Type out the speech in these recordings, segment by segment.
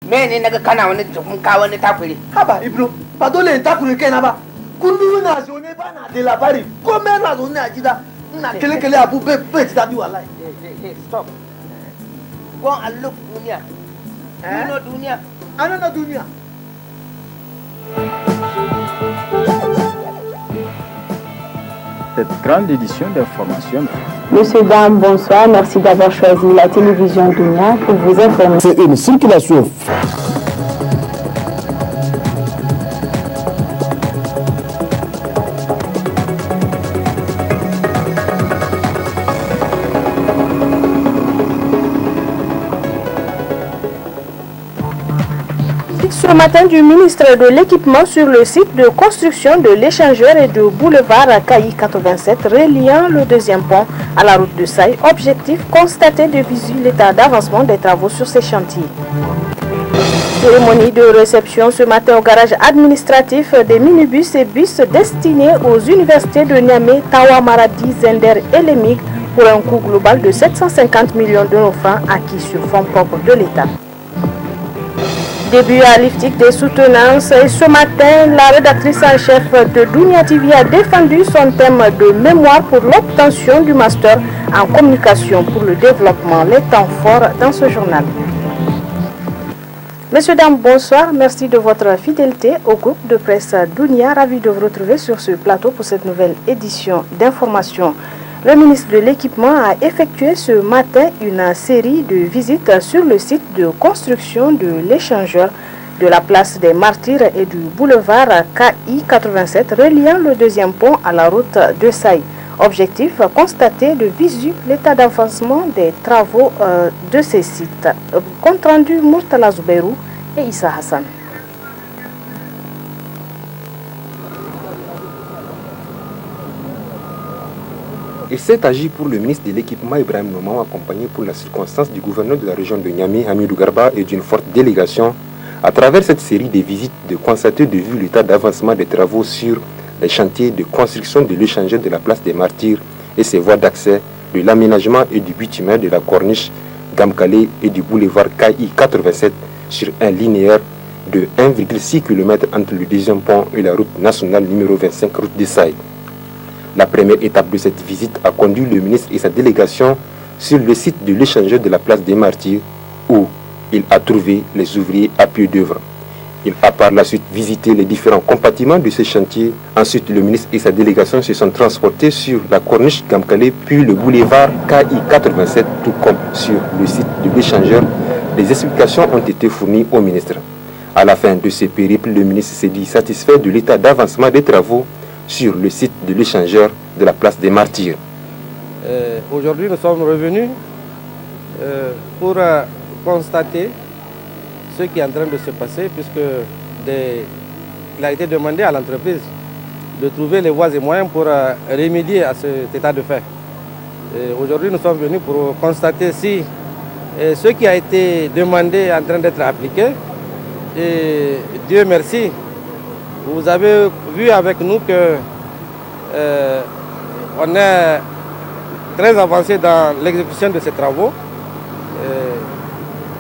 me ne naga kana wani kun ka wani takure haba ibro ba dole in takure kaina ba kullum na zo ne ba na da labari ko me na zo ne a gida ina kele abu bai ji dadi wallahi stop go and look dunia you know dunia I don't know dunia. Cette grande édition d'information. Monsieur, dames, bonsoir. Merci d'avoir choisi la télévision Dunia pour vous informer. C'est une circulation. Ce matin du ministre de l'Équipement sur le site de construction de l'échangeur et de boulevard KI 87 reliant le deuxième pont à la route de Saï. Objectif, constater de visu l'état d'avancement des travaux sur ces chantiers. Cérémonie de réception ce matin au garage administratif des minibus et bus destinés aux universités de Niamey, Tawa, Maradi, Zender et Lemig pour un coût global de 750 millions de francs acquis sur fonds propres de l'État. Début à l'IFTIC des soutenances et ce matin, la rédactrice en chef de Dunia TV a défendu son thème de mémoire pour l'obtention du master en communication pour le développement, les temps forts dans ce journal. Messieurs, dames, bonsoir. Merci de votre fidélité au groupe de presse Dunia. Ravi de vous retrouver sur ce plateau pour cette nouvelle édition d'information. Le ministre de l'Équipement a effectué ce matin une série de visites sur le site de construction de l'échangeur de la place des Martyrs et du boulevard KI 87 reliant le deuxième pont à la route de Saï. Objectif, constater de visu l'état d'avancement des travaux de ces sites. Compte rendu Murtala Zouberou et Issa Hassan. Il s'est agi pour le ministre de l'Équipement Ibrahim Nomao, accompagné pour la circonstance du gouverneur de la région de Niamey, Hamidou Garba, et d'une forte délégation, à travers cette série de visites, de constater de vue l'état d'avancement des travaux sur les chantiers de construction de l'échangeur de la place des Martyrs et ses voies d'accès, de l'aménagement et du bitumen de la corniche Gamkale et du boulevard KI 87 sur un linéaire de 1,6 km entre le deuxième pont et la route nationale numéro 25, route de Saï. La première étape de cette visite a conduit le ministre et sa délégation sur le site de l'échangeur de la place des Martyrs où il a trouvé les ouvriers à pied d'œuvre. Il a par la suite visité les différents compartiments de ce chantier. Ensuite, le ministre et sa délégation se sont transportés sur la corniche Gamkale puis le boulevard KI 87 tout comme sur le site de l'échangeur. Les explications ont été fournies au ministre. À la fin de ce périple, le ministre s'est dit satisfait de l'état d'avancement des travaux sur le site de l'échangeur de la place des Martyrs. Aujourd'hui, nous sommes revenus pour constater ce qui est en train de se passer, puisque il a été demandé à l'entreprise de trouver les voies et moyens pour remédier à cet état de fait. Aujourd'hui, nous sommes venus pour constater si ce qui a été demandé est en train d'être appliqué. Et Dieu merci, vous avez vu avec nous que on est très avancé dans l'exécution de ces travaux.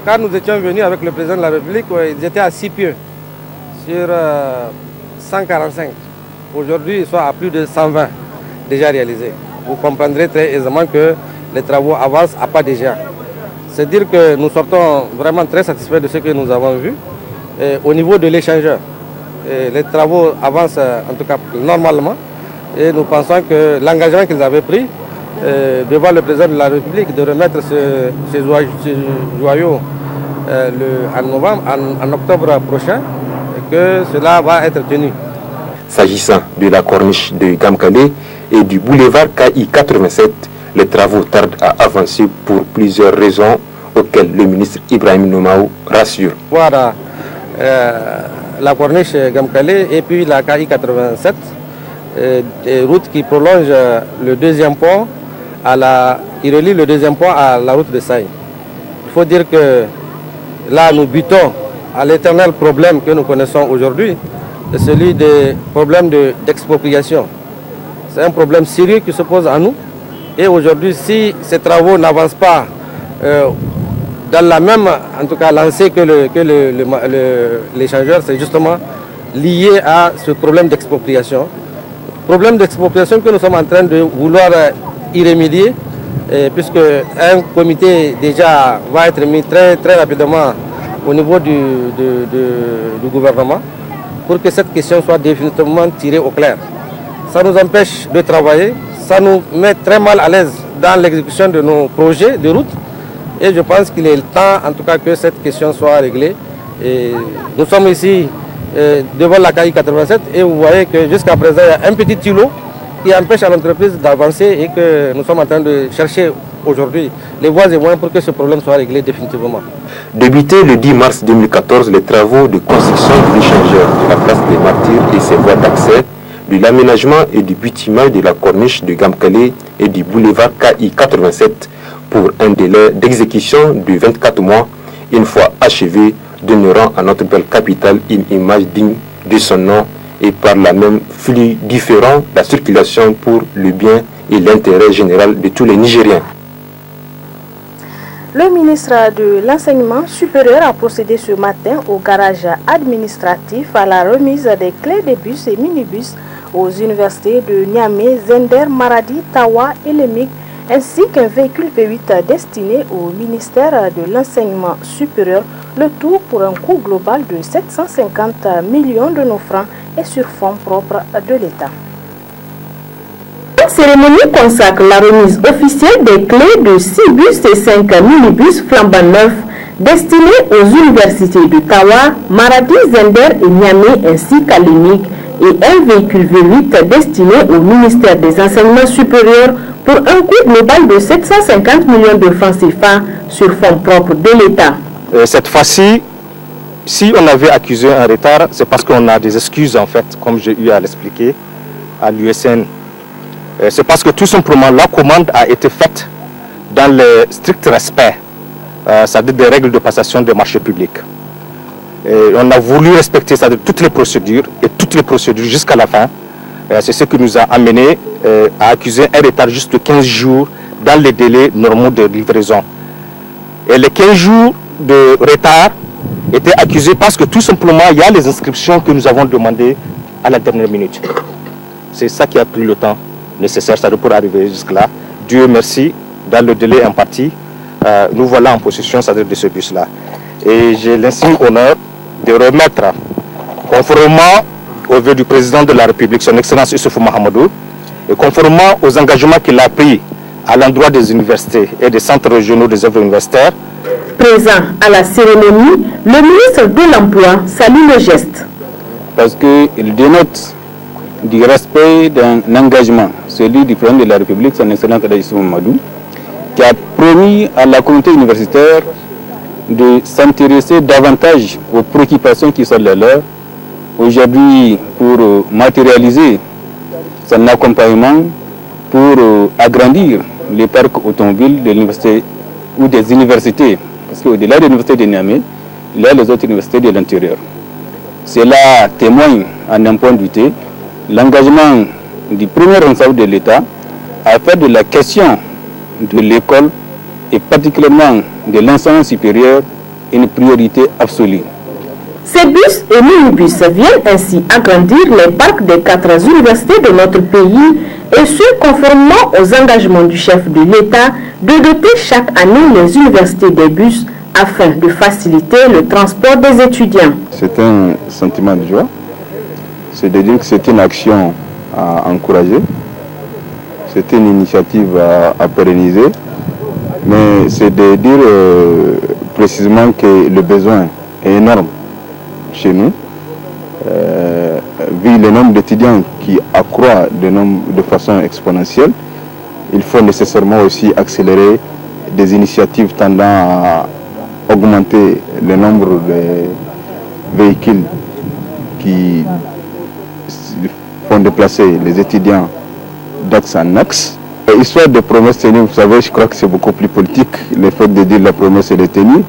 Quand nous étions venus avec le président de la République, ils étaient à 6 pieds sur 145. Aujourd'hui, ils sont à plus de 120 déjà réalisés. Vous comprendrez très aisément que les travaux avancent à pas de géant. C'est dire que nous sortons vraiment très satisfaits de ce que nous avons vu. Au niveau de l'échangeur, les travaux avancent en tout cas normalement et nous pensons que l'engagement qu'ils avaient pris devant le président de la République de remettre ces joyaux en octobre prochain, que cela va être tenu. S'agissant de la corniche de Gamkale et du boulevard KI 87, les travaux tardent à avancer pour plusieurs raisons auxquelles le ministre Ibrahim Nomao rassure. Voilà la corniche Gamkale et puis la KI 87, des routes qui prolongent le deuxième pont, qui relie le deuxième pont à la route de Saï. Il faut dire que là nous butons à l'éternel problème que nous connaissons aujourd'hui, c'est celui des problèmes d'expropriation. C'est un problème sérieux qui se pose à nous et aujourd'hui si ces travaux n'avancent pas dans la même, en tout cas, lancée que l'échangeur, c'est justement lié à ce problème d'expropriation. Problème d'expropriation que nous sommes en train de vouloir y remédier, puisque un comité déjà va être mis très rapidement au niveau du gouvernement pour que cette question soit définitivement tirée au clair. Ça nous empêche de travailler, ça nous met très mal à l'aise dans l'exécution de nos projets de route et je pense qu'il est le temps en tout cas que cette question soit réglée. Et nous sommes ici devant la CAI 87 et vous voyez que jusqu'à présent il y a un petit îlot qui empêche à l'entreprise d'avancer et que nous sommes en train de chercher aujourd'hui les voies et moyens pour que ce problème soit réglé définitivement. Débuté le 10 mars 2014, les travaux de construction de l'échangeur de la place des Martyrs et ses voies d'accès, de l'aménagement et du bitumage de la corniche de Gamkale et du boulevard KI 87 pour un délai d'exécution de 24 mois, une fois achevé, donneront à notre belle capitale une image digne de son nom et par la même fluidifiant la circulation pour le bien et l'intérêt général de tous les Nigériens. Le ministre de l'Enseignement supérieur a procédé ce matin au garage administratif à la remise des clés des bus et minibus aux universités de Niamey, Zender, Maradi, Tawa et Lemig, ainsi qu'un véhicule V8 destiné au ministère de l'Enseignement supérieur, le tout pour un coût global de 750 millions de nos francs et sur fonds propres de l'État. Cette cérémonie consacre la remise officielle des clés de 6 bus et 5 minibus flambant neufs destinés aux universités de Tawa, Maradi, Zender et Niamey ainsi qu'à Lemig et un véhicule V8 destiné au ministère des Enseignements supérieurs pour un coût global de 750 millions de francs CFA sur fonds propres de l'État. Cette fois-ci, si on avait accusé un retard, c'est parce qu'on a des excuses en fait, comme j'ai eu à l'expliquer à l'USN. C'est parce que tout simplement la commande a été faite dans le strict respect, c'est-à-dire des règles de passation des marchés publics. Et on a voulu respecter toutes les procédures jusqu'à la fin. C'est ce qui nous a amené à accuser un retard juste de 15 jours dans les délais normaux de livraison. Et les 15 jours de retard étaient accusés parce que tout simplement il y a les inscriptions que nous avons demandées à la dernière minute. C'est ça qui a pris le temps nécessaire pour arriver jusque-là. Dieu merci, dans le délai imparti, nous voilà en possession de ce bus-là. Et j'ai l'insigne honneur de remettre, conformément au vœu du président de la République, son Excellence Issoufou Mahamadou, et conformément aux engagements qu'il a pris à l'endroit des universités et des centres régionaux des œuvres universitaires. Présent à la cérémonie, le ministre de l'Emploi salue le geste. Parce qu'il dénote du respect d'un engagement, celui du président de la République, son Excellence Issoufou Mahamadou, qui a promis à la communauté universitaire de s'intéresser davantage aux préoccupations qui sont les leurs aujourd'hui pour matérialiser son accompagnement, pour agrandir les parcs automobiles de l'université ou des universités. Parce qu'au-delà de l'université de Niamey, il y a les autres universités de l'intérieur. Cela témoigne, en un point de vue, l'engagement du premier responsable de l'État à faire de la question de l'école et particulièrement de l'enseignement supérieur une priorité absolue. Ces bus et minibus viennent ainsi agrandir les parcs des 4 universités de notre pays et ce conformément aux engagements du chef de l'État de doter chaque année les universités des bus afin de faciliter le transport des étudiants. C'est un sentiment de joie, c'est de dire que c'est une action à encourager, c'est une initiative à pérenniser, mais c'est de dire précisément que le besoin est énorme chez nous, vu le nombre d'étudiants qui accroît de façon exponentielle. Il faut nécessairement aussi accélérer des initiatives tendant à augmenter le nombre de véhicules qui font déplacer les étudiants d'axe en axe. Histoire de promesses tenues, vous savez, je crois que c'est beaucoup plus politique, le fait de dire la promesse et les tenues.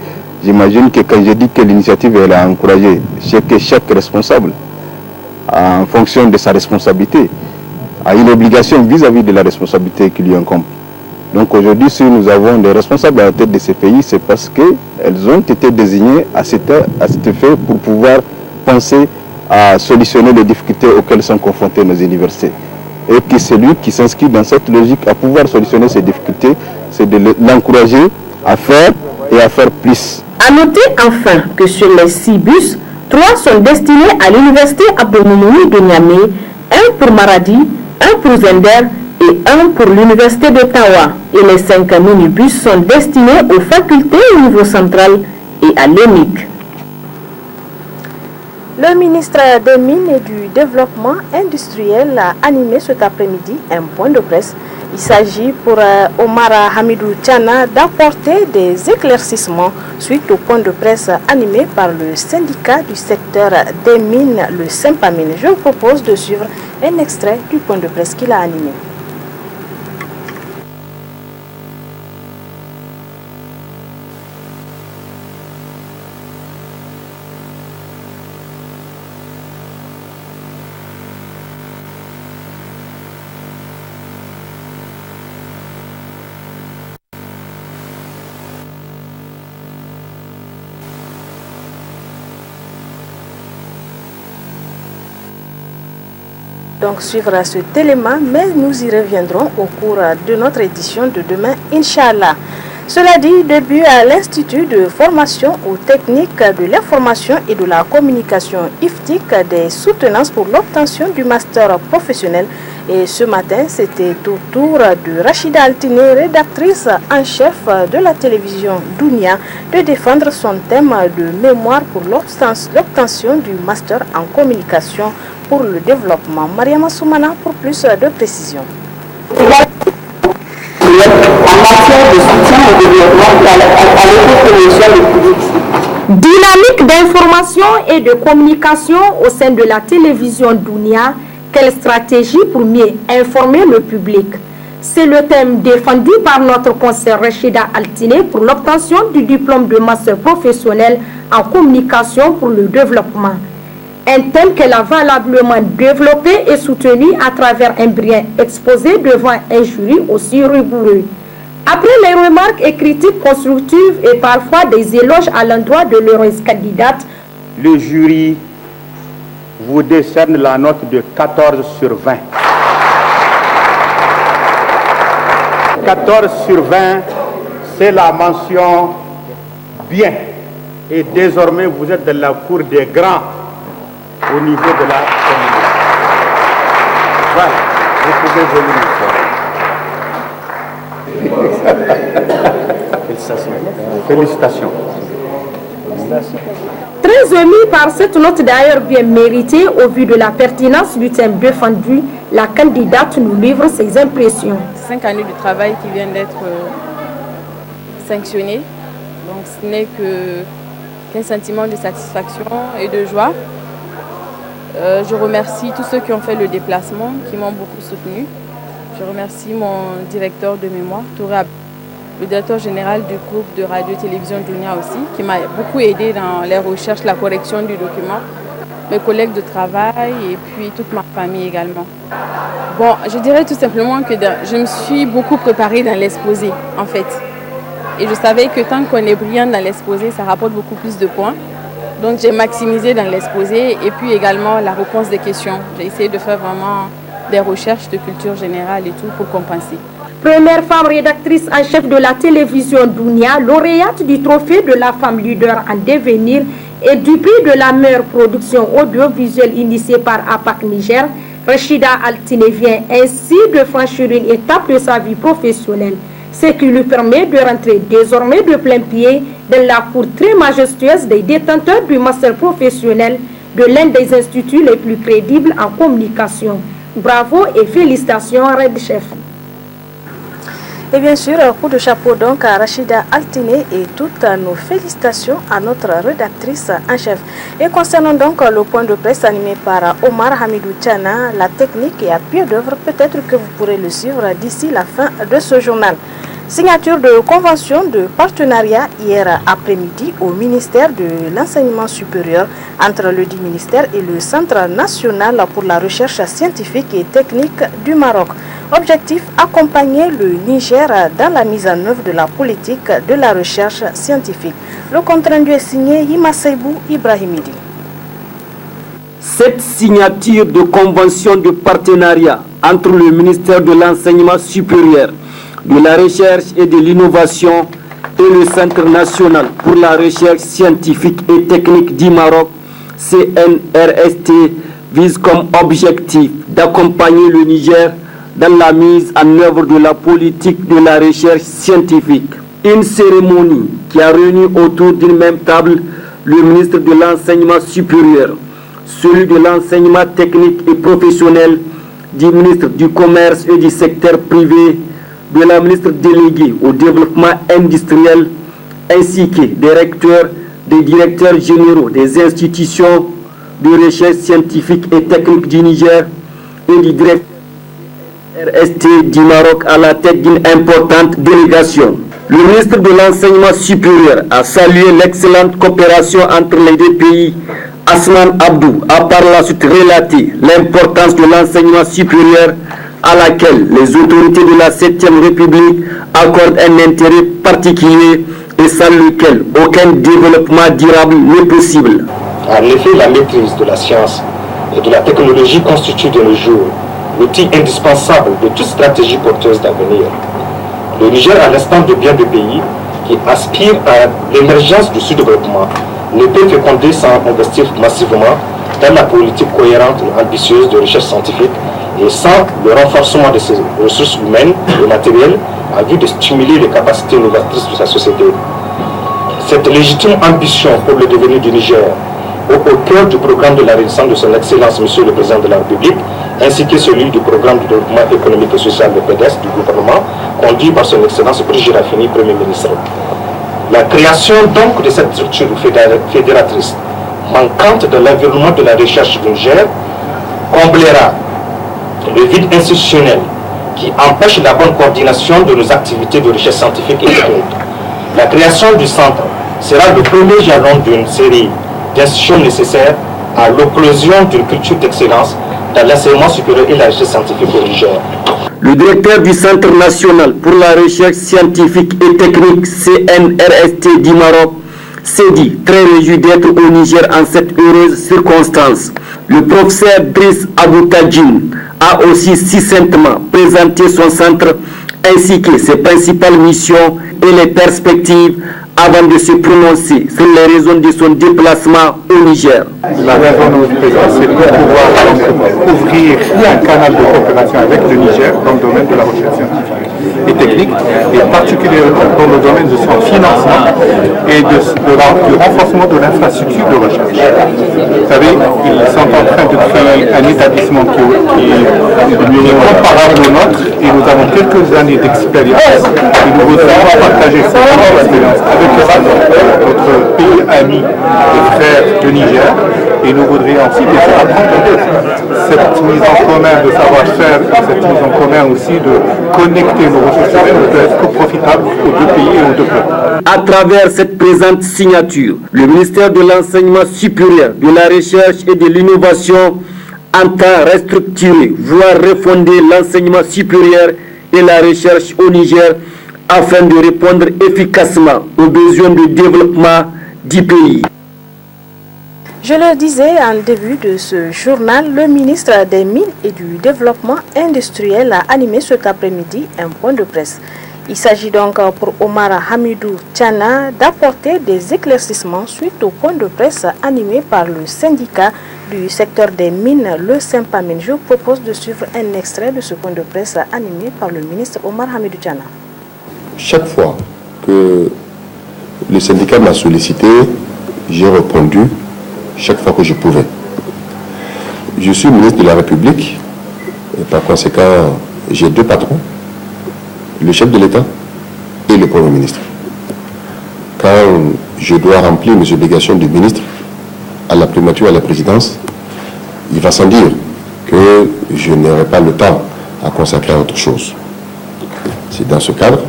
J'imagine que quand je dis que l'initiative est à encourager, c'est que chaque responsable, en fonction de sa responsabilité, a une obligation vis-à-vis de la responsabilité qui lui incombe. Donc aujourd'hui, si nous avons des responsables à la tête de ces pays, c'est parce qu'elles ont été désignées à cet effet pour pouvoir penser à solutionner les difficultés auxquelles sont confrontées nos universités. Et que celui qui s'inscrit dans cette logique à pouvoir solutionner ces difficultés, c'est de l'encourager à faire et à faire plus. À noter enfin que sur les 6 bus, 3 sont destinés à l'université Abdou-Moumouni de Niamey, 1 pour Maradi, 1 pour Zender et 1 pour l'université de Tawa. Et les 5 minibus sont destinés aux facultés au niveau central et à l'ENIC. Le ministre des Mines et du Développement industriel a animé cet après-midi un point de presse. Il s'agit pour Omar Hamidou Tchana d'apporter des éclaircissements suite au point de presse animé par le syndicat du secteur des mines, le Sympamine. Je vous propose de suivre un extrait du point de presse qu'il a animé. Donc suivre cet élément, mais nous y reviendrons au cours de notre édition de demain, Inch'Allah. Cela dit, début à l'Institut de formation aux techniques de l'information et de la communication IFTIC des soutenances pour l'obtention du master professionnel. Et ce matin, c'était au tour de Rachida Altine, rédactrice en chef de la télévision Dounia, de défendre son thème de mémoire pour l'obtention du master en communication pour le développement. Mariama Soumana pour plus de précisions. En matière de soutien au développement à l'économie publique. Dynamique d'information et de communication au sein de la télévision Dounia. Quelle stratégie pour mieux informer le public? C'est le thème défendu par notre conseillère Rachida Altine pour l'obtention du diplôme de master professionnel en communication pour le développement. Un thème qu'elle a valablement développé et soutenu à travers un brillant exposé devant un jury aussi rigoureux. Après les remarques et critiques constructives et parfois des éloges à l'endroit de l'heureuse candidate, le jury vous décerne la note de 14 sur 20. 14 sur 20, c'est la mention bien. Et désormais, vous êtes dans la cour des grands au niveau de la commune. Voilà, vous pouvez venir. Félicitations. Très ému par cette note d'ailleurs bien méritée au vu de la pertinence du thème défendu, la candidate nous livre ses impressions. 5 années de travail qui viennent d'être sanctionnées, donc ce n'est qu'un sentiment de satisfaction et de joie. Je remercie tous ceux qui ont fait le déplacement, qui m'ont beaucoup soutenu. Je remercie mon directeur de mémoire, Touré Abdou, le directeur général du groupe de radio-télévision Dounia aussi, qui m'a beaucoup aidé dans les recherches, la correction du document, mes collègues de travail et puis toute ma famille également. Bon, je dirais tout simplement que je me suis beaucoup préparée dans l'exposé, en fait. Et je savais que tant qu'on est brillant dans l'exposé, ça rapporte beaucoup plus de points. Donc j'ai maximisé dans l'exposé et puis également la réponse des questions. J'ai essayé de faire vraiment des recherches de culture générale et tout pour compenser. Première femme rédactrice en chef de la télévision Dounia, lauréate du trophée de la femme leader en devenir et du prix de la meilleure production audiovisuelle initiée par APAC Niger, Rachida Altine vient ainsi de franchir une étape de sa vie professionnelle, ce qui lui permet de rentrer désormais de plein pied dans la cour très majestueuse des détenteurs du master professionnel de l'un des instituts les plus crédibles en communication. Bravo et félicitations, Red Chef. Et bien sûr, coup de chapeau donc à Rachida Altine et toutes nos félicitations à notre rédactrice en chef. Et concernant donc le point de presse animé par Omar Hamidou Tchana, la technique est à pied d'œuvre, peut-être que vous pourrez le suivre d'ici la fin de ce journal. Signature de convention de partenariat hier après-midi au ministère de l'Enseignement supérieur entre le dit ministère et le Centre national pour la recherche scientifique et technique du Maroc. Objectif, accompagner le Niger dans la mise en œuvre de la politique de la recherche scientifique. Le compte-rendu est signé Hima Seibou Ibrahimidi. Cette signature de convention de partenariat entre le ministère de l'Enseignement supérieur, de la Recherche et de l'Innovation et le Centre national pour la recherche scientifique et technique du Maroc, CNRST, vise comme objectif d'accompagner le Niger dans la mise en œuvre de la politique de la recherche scientifique. Une cérémonie qui a réuni autour d'une même table le ministre de l'Enseignement supérieur, celui de l'enseignement technique et professionnel, du ministre du Commerce et du secteur privé, de la ministre déléguée au développement industriel, ainsi que des recteurs, des directeurs généraux des institutions de recherche scientifique et technique du Niger et du directeur RST du Maroc à la tête d'une importante délégation. Le ministre de l'Enseignement supérieur a salué l'excellente coopération entre les deux pays. Asman Abdou a par la suite relaté l'importance de l'enseignement supérieur à laquelle les autorités de la 7e République accordent un intérêt particulier et sans lequel aucun développement durable n'est possible. En effet, la maîtrise de la science et de la technologie constitue de nos jours l'outil indispensable de toute stratégie porteuse d'avenir. Le Niger, à l'instant de bien des pays qui aspirent à l'émergence du sous-développement, ne peut féconder sans investir massivement dans la politique cohérente et ambitieuse de recherche scientifique et sans le renforcement de ses ressources humaines et matérielles en vue de stimuler les capacités novatrices de sa société. Cette légitime ambition pour le devenir du Niger, au cœur du programme de la Renaissance de son Excellence, Monsieur le Président de la République, ainsi que celui du programme de développement économique et social de PEDES du gouvernement, conduit par son Excellence Brigitte Raffini, Premier ministre. La création donc de cette structure fédératrice, manquante de l'environnement de la recherche du Niger, comblera le vide institutionnel qui empêche la bonne coordination de nos activités de recherche scientifique et technique. La création du centre sera le premier jalon d'une série d'institutions nécessaires à l'éclosion d'une culture d'excellence dans l'enseignement supérieur et la recherche scientifique au Niger. Le directeur du Centre national pour la recherche scientifique et technique CNRST du Maroc s'est dit très réjoui d'être au Niger en cette heureuse circonstance. Le professeur Driss Aboutadjin a aussi succinctement présenté son centre ainsi que ses principales missions et les perspectives avant de se prononcer sur les raisons de son déplacement au Niger. La raison de notre présence, c'est pour pouvoir ouvrir un canal de coopération avec le Niger dans le domaine de la recherche scientifique et technique, et particulièrement dans le domaine de son financement et du renforcement de l'infrastructure de recherche. Vous savez, ils sont en train de créer un établissement qui est comparable au nôtre, et nous avons quelques années d'expérience, et nous voudrions partager cette expérience avec notre pays ami et frère du Niger, et nous voudrions aussi bien sûr apprendre cette mise en commun de savoir-faire, cette mise en commun aussi de connecter nos ressources humaines ne peut être que profitable aux deux pays et aux deux peuples. À travers cette présente signature, le ministère de l'Enseignement supérieur, de la Recherche et de l'Innovation entend restructurer, voire refonder l'enseignement supérieur et la recherche au Niger afin de répondre efficacement aux besoins de développement du pays. Je le disais en début de ce journal, le ministre des Mines et du Développement industriel a animé cet après-midi un point de presse. Il s'agit donc pour Omar Hamidou Tchana d'apporter des éclaircissements suite au point de presse animé par le syndicat du secteur des mines, le Sympamine. Je vous propose de suivre un extrait de ce point de presse animé par le ministre Omar Hamidou Tchana. Chaque fois que le syndicat m'a sollicité, j'ai répondu chaque fois que je pouvais. Je suis ministre de la République et par conséquent, j'ai deux patrons, le chef de l'État et le Premier ministre. Quand je dois remplir mes obligations de ministre à la primature, à la présidence, il va sans dire que je n'aurai pas le temps à consacrer à autre chose. C'est dans ce cadre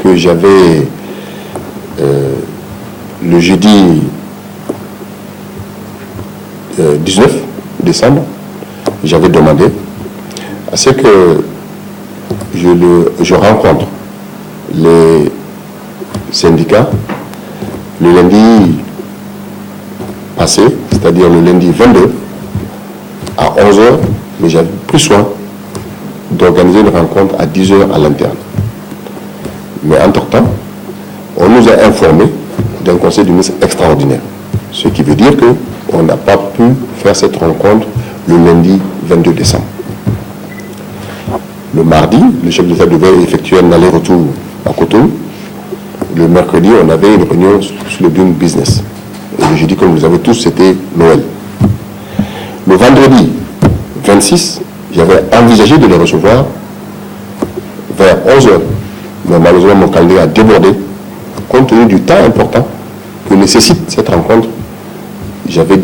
que j'avais le jeudi 19 décembre, j'avais demandé à ce que je rencontre les syndicats le lundi passé, c'est-à-dire le lundi 22 à 11h, mais j'avais pris soin d'organiser une rencontre à 10h à l'interne. Mais entre-temps, on nous a informé d'un conseil de ministres extraordinaire, ce qui veut dire qu'on n'a pas pu faire cette rencontre le lundi 22 décembre. Le mardi, le chef d'État devait effectuer un aller-retour à Cotonou. Le mercredi, on avait une réunion sur le Dune Business. Et le jeudi, comme vous le savez tous, c'était Noël. Le vendredi 26, j'avais envisagé de le recevoir vers 11h. Mais malheureusement, mon calendrier a débordé. Compte tenu du temps important que nécessite cette rencontre, j'avais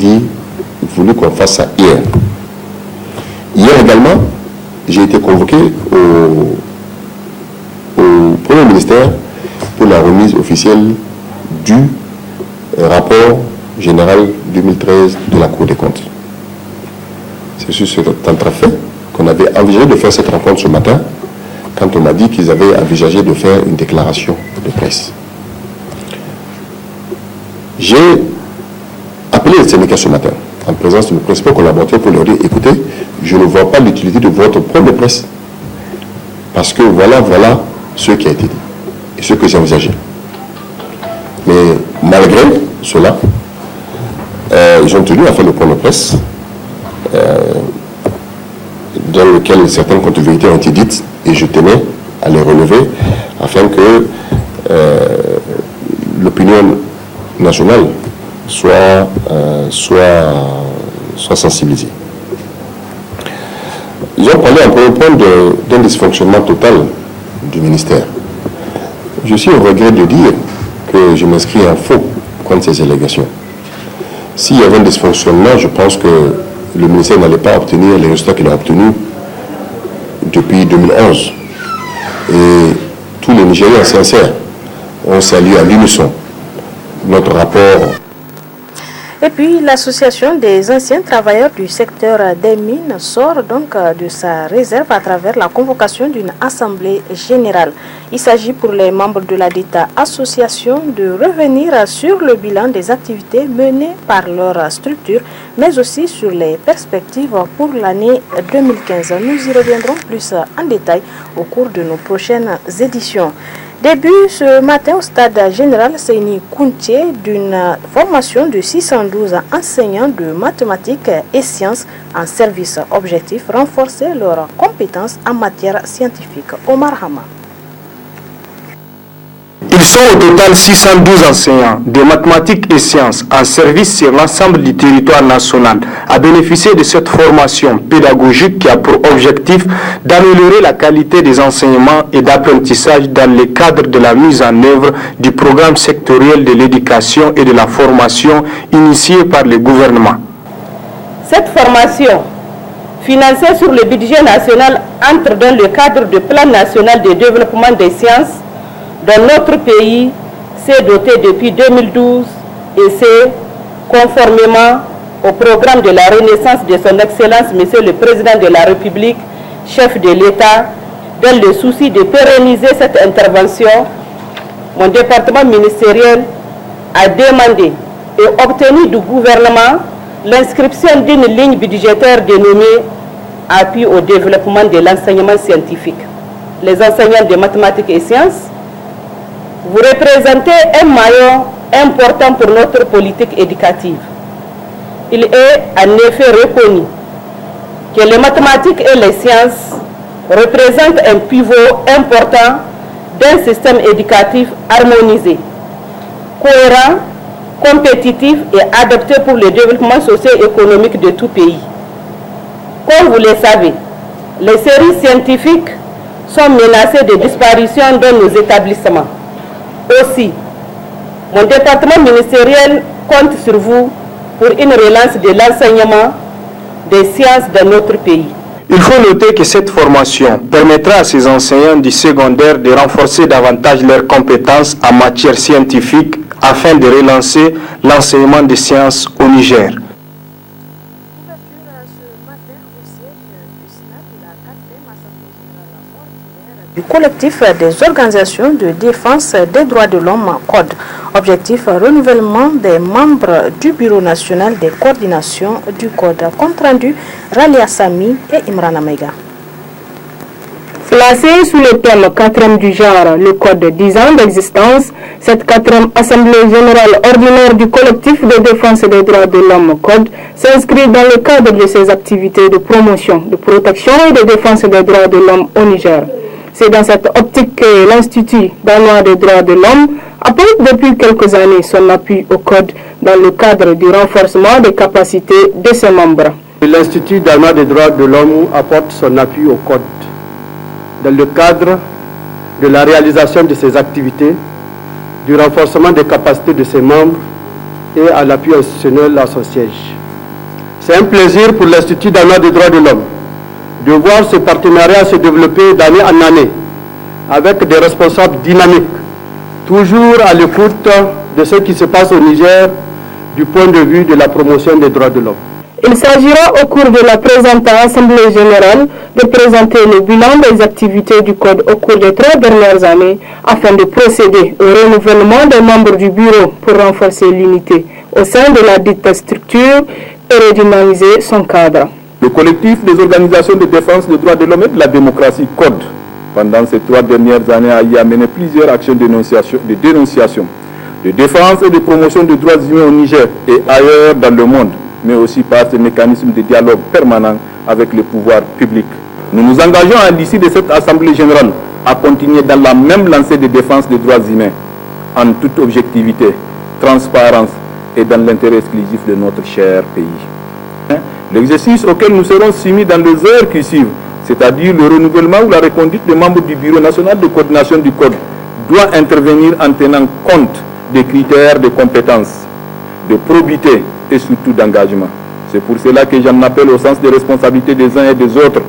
voulu qu'on fasse ça hier. Hier également, j'ai été convoqué au Premier ministère pour la remise officielle du rapport général 2013 de la Cour des comptes. C'est sur cet entrefait qu'on avait envisagé de faire cette rencontre ce matin, quand on m'a dit qu'ils avaient envisagé de faire une déclaration de presse. J'ai appelé les syndicats ce matin, en présence de mes principaux collaborateurs, pour leur dire, écoutez, je ne vois pas l'utilité de votre point de presse, parce que voilà ce qui a été dit, et ce que j'ai envisagé. Mais malgré cela, ils ont tenu à faire le point de presse, dans lequel certaines contre-vérités ont été dites, et je tenais à les relever, afin que l'opinion nationale soit sensibilisée. Ils ont parlé en premier point d'un dysfonctionnement total du ministère. Je suis au regret de dire que je m'inscris en faux contre ces allégations. S'il y avait un dysfonctionnement, je pense que le ministère n'allait pas obtenir les résultats qu'il a obtenus depuis 2011. Et tous les Nigériens sincères ont salué à l'unisson notre rapport. Et puis, l'association des anciens travailleurs du secteur des mines sort donc de sa réserve à travers la convocation d'une assemblée générale. Il s'agit pour les membres de la dite association de revenir sur le bilan des activités menées par leur structure, mais aussi sur les perspectives pour l'année 2015. Nous y reviendrons plus en détail au cours de nos prochaines éditions. Début ce matin au stade général Seyni Kounché d'une formation de 612 enseignants de mathématiques et sciences en service objectif, renforcer leurs compétences en matière scientifique. Omar Hama. Ils sont au total 612 enseignants de mathématiques et sciences en service sur l'ensemble du territoire national à bénéficier de cette formation pédagogique qui a pour objectif d'améliorer la qualité des enseignements et d'apprentissage dans le cadre de la mise en œuvre du programme sectoriel de l'éducation et de la formation initié par le gouvernement. Cette formation, financée sur le budget national, entre dans le cadre du Plan national de développement des sciences dont notre pays s'est doté depuis 2012 et c'est conformément au programme de la renaissance de son Excellence, Monsieur le Président de la République, chef de l'État, dans le souci de pérenniser cette intervention, mon département ministériel a demandé et obtenu du gouvernement l'inscription d'une ligne budgétaire dénommée Appui au développement de l'enseignement scientifique. Les enseignants de mathématiques et sciences, vous représentez un maillon important pour notre politique éducative. Il est en effet reconnu que les mathématiques et les sciences représentent un pivot important d'un système éducatif harmonisé, cohérent, compétitif et adapté pour le développement socio-économique de tout pays. Comme vous le savez, les séries scientifiques sont menacées de disparition dans nos établissements. Aussi, mon département ministériel compte sur vous pour une relance de l'enseignement des sciences dans notre pays. Il faut noter que cette formation permettra à ces enseignants du secondaire de renforcer davantage leurs compétences en matière scientifique afin de relancer l'enseignement des sciences au Niger. du collectif des organisations de défense des droits de l'homme CODE. Objectif, renouvellement des membres du Bureau national des coordinations du CODE. Compte rendu, Ralia Sami et Imran Amega. Placée sous le thème 4e du genre, le code de 10 ans d'existence, cette 4e Assemblée générale ordinaire du collectif de défense des droits de l'homme CODE s'inscrit dans le cadre de ses activités de promotion, de protection et de défense des droits de l'homme au Niger. C'est dans cette optique que l'Institut danois des droits de l'homme apporte depuis quelques années son appui au CODE dans le cadre du renforcement des capacités de ses membres. L'Institut danois des droits de l'homme apporte son appui au CODE dans le cadre de la réalisation de ses activités, du renforcement des capacités de ses membres et à l'appui institutionnel à son siège. C'est un plaisir pour l'Institut danois des droits de l'homme de voir ce partenariat se développer d'année en année avec des responsables dynamiques, toujours à l'écoute de ce qui se passe au Niger du point de vue de la promotion des droits de l'homme. Il s'agira au cours de la présente Assemblée générale de présenter le bilan des activités du Code au cours des 3 dernières années afin de procéder au renouvellement des membres du bureau pour renforcer l'unité au sein de la dite structure et redynamiser son cadre. Le collectif des organisations de défense des droits de l'homme et de la démocratie CODE, pendant ces 3 dernières années, a y amené plusieurs actions de dénonciation, de défense et de promotion des droits humains au Niger et ailleurs dans le monde, mais aussi par ce mécanisme de dialogue permanent avec le pouvoir public. Nous nous engageons à l'issue de cette Assemblée générale à continuer dans la même lancée de défense des droits humains, en toute objectivité, transparence et dans l'intérêt exclusif de notre cher pays. L'exercice auquel nous serons soumis dans les heures qui suivent, c'est-à-dire le renouvellement ou la reconduite des membres du Bureau national de coordination du Code, doit intervenir en tenant compte des critères de compétence, de probité et surtout d'engagement. C'est pour cela que j'en appelle au sens des responsabilités des uns et des autres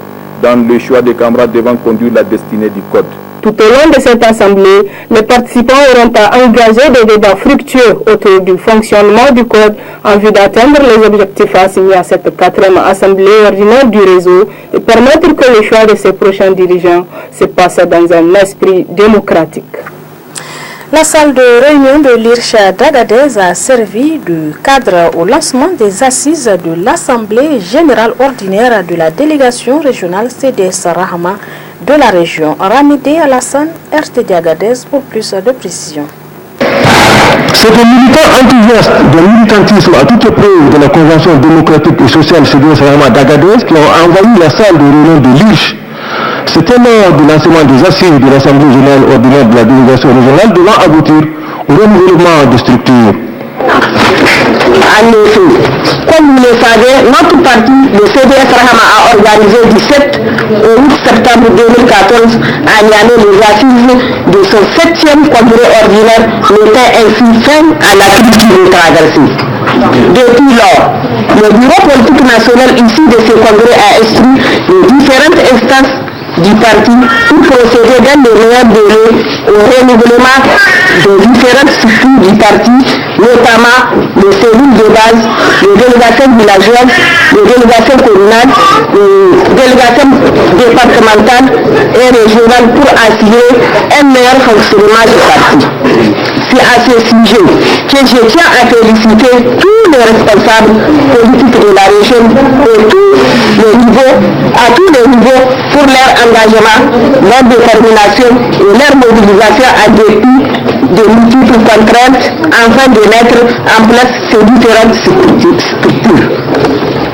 dans le choix des camarades devant conduire la destinée du Code. Tout au long de cette assemblée, les participants auront à engager des débats fructueux autour du fonctionnement du Code en vue d'atteindre les objectifs assignés à cette 4e assemblée ordinaire du réseau et permettre que le choix de ses prochains dirigeants se passe dans un esprit démocratique. La salle de réunion de l'IRCHA d'Agadez a servi de cadre au lancement des assises de l'Assemblée générale ordinaire de la délégation régionale CDS Rahama de la région. Ramidé Alassane, RTD Agadez pour plus de précision. C'est des militants enthousiastes de militantisme à toute épreuve de la Convention démocratique et sociale CDS Rahama d'Agadez qui ont envahi la salle de réunion de l'IRCHA. C'était lors de lancement des assises de l'Assemblée générale ordinaire de la délégation régionale devant aboutir au renouvellement des structures. En effet, comme vous le savez, notre parti, le CDS Rahama, a organisé du 7 au 8 septembre 2014 à Niamey les assises de son 7e congrès ordinaire, mettant ainsi fin à la crise qui nous traverse. Depuis lors, le bureau politique national issu de ce congrès a instruit les différentes instances du parti pour procéder dans les meilleurs délais au renouvellement des différentes structures du parti, notamment les cellules de base, les délégations villageoises, les délégations communales, les délégations départementales et régionales pour assurer un meilleur fonctionnement du parti. C'est à ce sujet que je tiens à féliciter tous les responsables politiques de la région à tous les niveaux pour leur engagement, leur détermination et leur mobilisation à dépit de multiples contraintes afin de mettre en place ces différentes structures.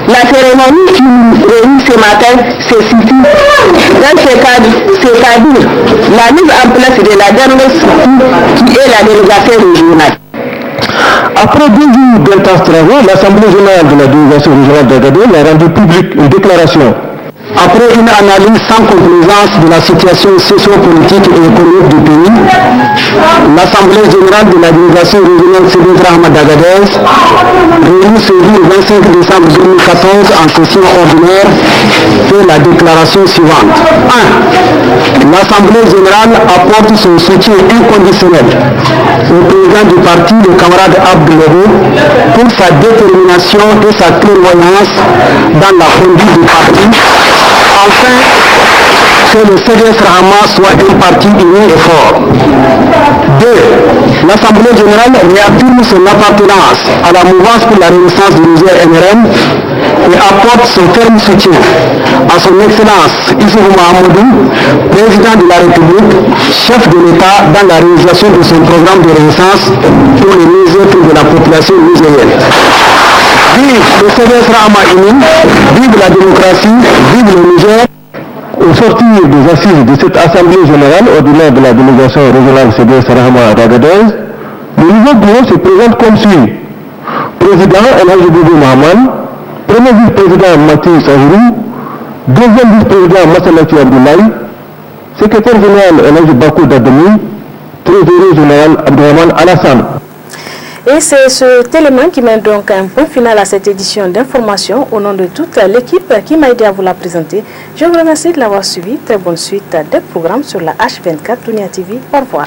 La cérémonie qui nous réunit ce matin se situe dans ce cadre, c'est-à-dire la mise en place de la dernière structure qui est la délégation régionale. Après 2 jours d'intenses travaux, l'Assemblée générale de la délégation régionale d'Agadez a rendu publique une déclaration. Après une analyse sans complaisance de la situation socio-politique et économique du pays, l'Assemblée générale de la délégation régionale CDS Rahama d'Agadez, réunie ce jour 25 décembre 2014 en session ordinaire, fait la déclaration suivante. 1. L'Assemblée générale apporte son soutien inconditionnel au président du parti, le camarade Abdelobo, pour sa détermination et sa clairvoyance dans la conduite du parti, afin que le CDS Rahama soit un parti uni et fort. 2. L'Assemblée générale réaffirme son appartenance à la mouvance pour la renaissance du Niger NRM et apporte son ferme soutien à son Excellence Issoufou Mahamadou, président de la République, chef de l'État dans la réalisation de son programme de renaissance pour les mieux-être de la population nigérienne. Vive le CDS Rahama uni, vive la démocratie, vive le Niger. Au sortir des assises de cette Assemblée générale, au-delà de la délégation régionale CDS Rahama à Agadez, le nouveau bureau se présente comme suit. Président El Hadji Boubou Mahaman, premier vice-président Mathieu Sajrou, deuxième vice-président Massalati Abdoulaye, secrétaire général El Hadji Bakou Dademi, trésorier général Abdourahmane Alassane. Et c'est cet élément qui met donc un point final à cette édition d'information au nom de toute l'équipe qui m'a aidé à vous la présenter. Je vous remercie de l'avoir suivi. Très bonne suite des programmes sur la H24 Dunia TV. Au revoir.